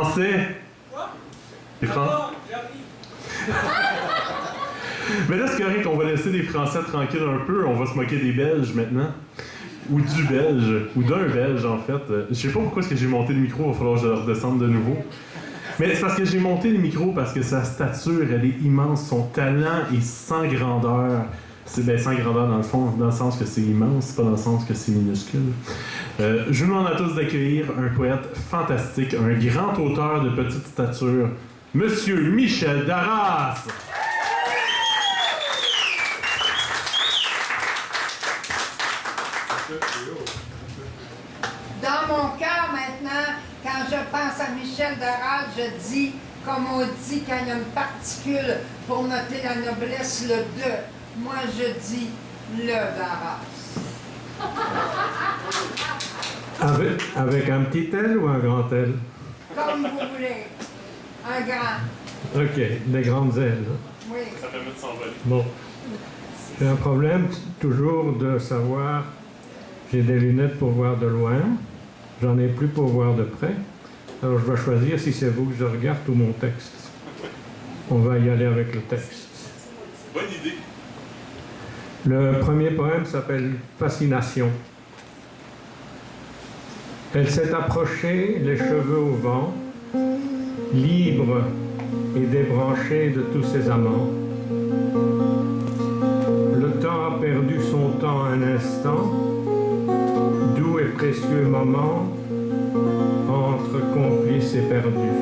Français. Quoi? Les Français. J'arrive. Mais là, c'est correct, on va laisser les Français tranquilles un peu. On va se moquer des Belges maintenant. Ou du Belge. Ou d'un Belge, en fait. Je sais pas pourquoi est-ce que j'ai monté le micro. Il va falloir que je le redescende de nouveau. Mais c'est parce que j'ai monté le micro parce que sa stature, elle est immense. Son talent est sans grandeur. C'est sans grandeur dans le fond, dans le sens que c'est immense, pas dans le sens que c'est minuscule. Je vous demande à tous d'accueillir un poète fantastique, un grand auteur de petite stature, Monsieur Michel Darras. Dans mon cœur maintenant, quand je pense à Michel Darras, je dis, comme on dit quand il y a une particule pour noter la noblesse, le de. Moi, je dis le Darras. Avec un petit L ou un grand L? Comme vous voulez. Un grand. OK, des grandes ailes. Oui. Ça permet de s'envoler. Bon. J'ai un problème toujours de savoir, j'ai des lunettes pour voir de loin, j'en ai plus pour voir de près, alors je dois choisir si c'est vous que je regarde ou mon texte. On va y aller avec le texte. Bonne idée. Le premier poème s'appelle Fascination. Elle s'est approchée, les cheveux au vent, libre et débranchée de tous ses amants. Le temps a perdu son temps un instant, doux et précieux moment, entre complices et perdus.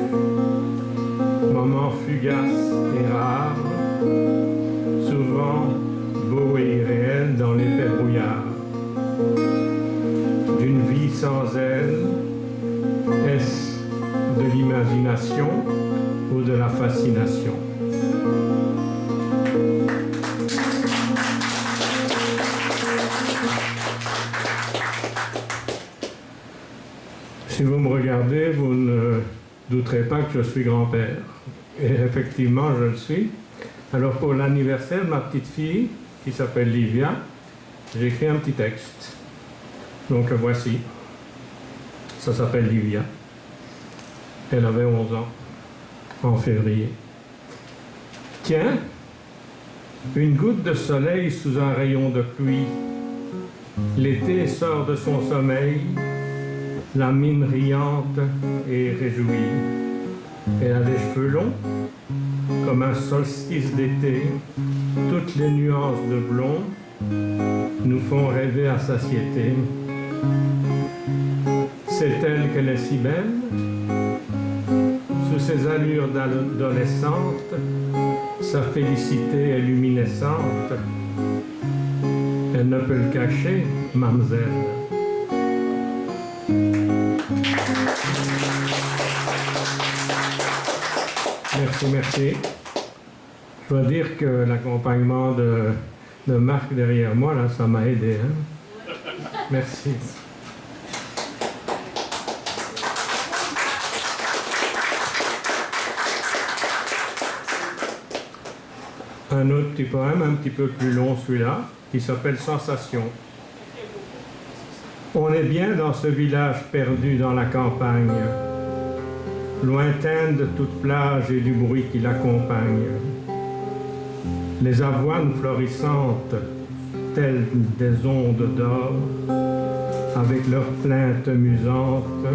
Moment fugace et rare, souvent beau et irréel dans l'épais brouillard. D'une vie sans elle, est-ce de l'imagination ou de la fascination? Si vous me regardez, vous ne douterez pas que je suis grand-père. Et effectivement, je le suis. Alors pour l'anniversaire de ma petite fille, qui s'appelle Livia, j'ai écrit un petit texte. Donc le voici. Ça s'appelle Livia. Elle avait 11 ans, en février. Tiens, une goutte de soleil sous un rayon de pluie. L'été sort de son sommeil, la mine riante et réjouie. Elle a des cheveux longs, comme un solstice d'été. Toutes les nuances de blond nous font rêver à satiété. C'est elle qu'elle est si belle, sous ses allures d'adolescente, sa félicité est luminescente. Elle ne peut le cacher, mademoiselle. Merci, merci. Je dois dire que l'accompagnement de Marc derrière moi, là, ça m'a aidé. Hein? Merci. Un autre petit poème, un petit peu plus long celui-là, qui s'appelle Sensation. On est bien dans ce village perdu dans la campagne, lointaine de toute plage et du bruit qui l'accompagne. Les avoines florissantes, telles des ondes d'or, avec leurs plaintes musantes,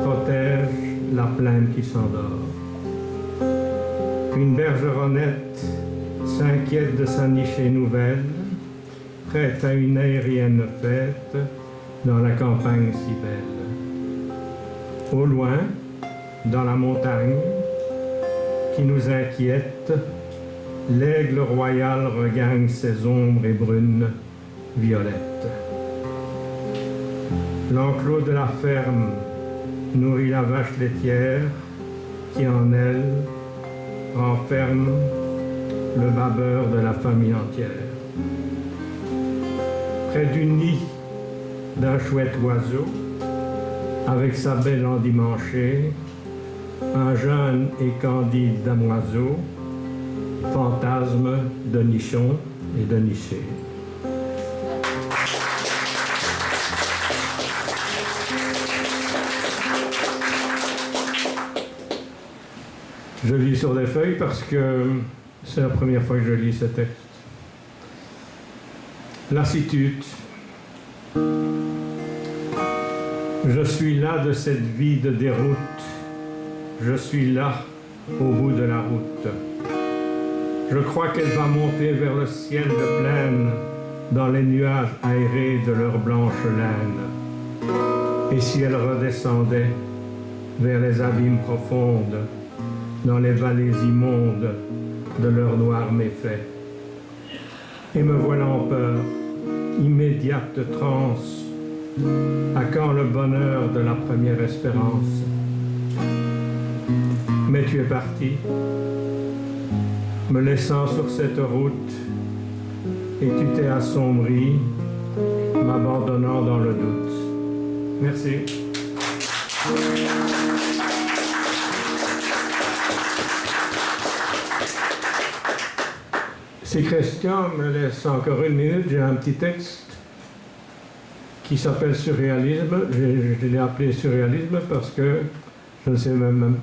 protègent la plaine qui s'endort. Une bergeronnette s'inquiète de sa nichée nouvelle, prête à une aérienne fête dans la campagne si belle. Au loin, dans la montagne, qui nous inquiète, l'aigle royal regagne ses ombres et brunes violettes. L'enclos de la ferme nourrit la vache laitière qui en elle renferme le babeur de la famille entière. Près du nid d'un chouette oiseau, avec sa belle endimanchée, un jeune et candide damoiseau, fantasme de nichon et de niché. Je lis sur des feuilles parce que c'est la première fois que je lis ce texte. Lassitude. Je suis là de cette vie de déroute. Je suis là au bout de la route. Je crois qu'elle va monter vers le ciel de plaine dans les nuages aérés de leur blanche laine. Et si elle redescendait vers les abîmes profondes, dans les vallées immondes de leurs noirs méfaits. Et me voilà en peur, immédiate de transe, à quand le bonheur de la première espérance? Mais tu es parti, me laissant sur cette route, et tu t'es assombri, m'abandonnant dans le doute. Merci. Si Christian me laisse encore une minute, j'ai un petit texte qui s'appelle Surréalisme. Je l'ai appelé Surréalisme parce que je ne sais même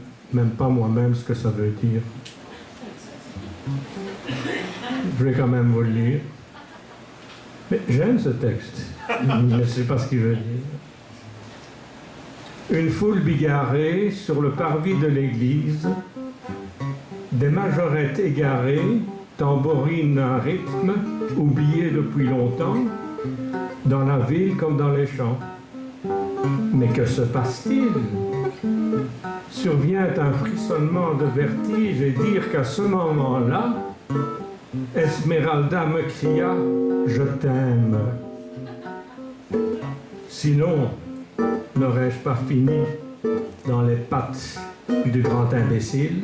pas moi-même ce que ça veut dire. Je vais quand même vous le lire. Mais j'aime ce texte. Je ne sais pas ce qu'il veut dire. Une foule bigarrée sur le parvis de l'église, des majorettes égarées tambourinent un rythme oublié depuis longtemps, dans la ville comme dans les champs. Mais que se passe-t-il? Survient un frissonnement de vertige et dire qu'à ce moment-là, Esmeralda me cria « Je t'aime ». Sinon, n'aurais-je pas fini dans les pattes du grand imbécile?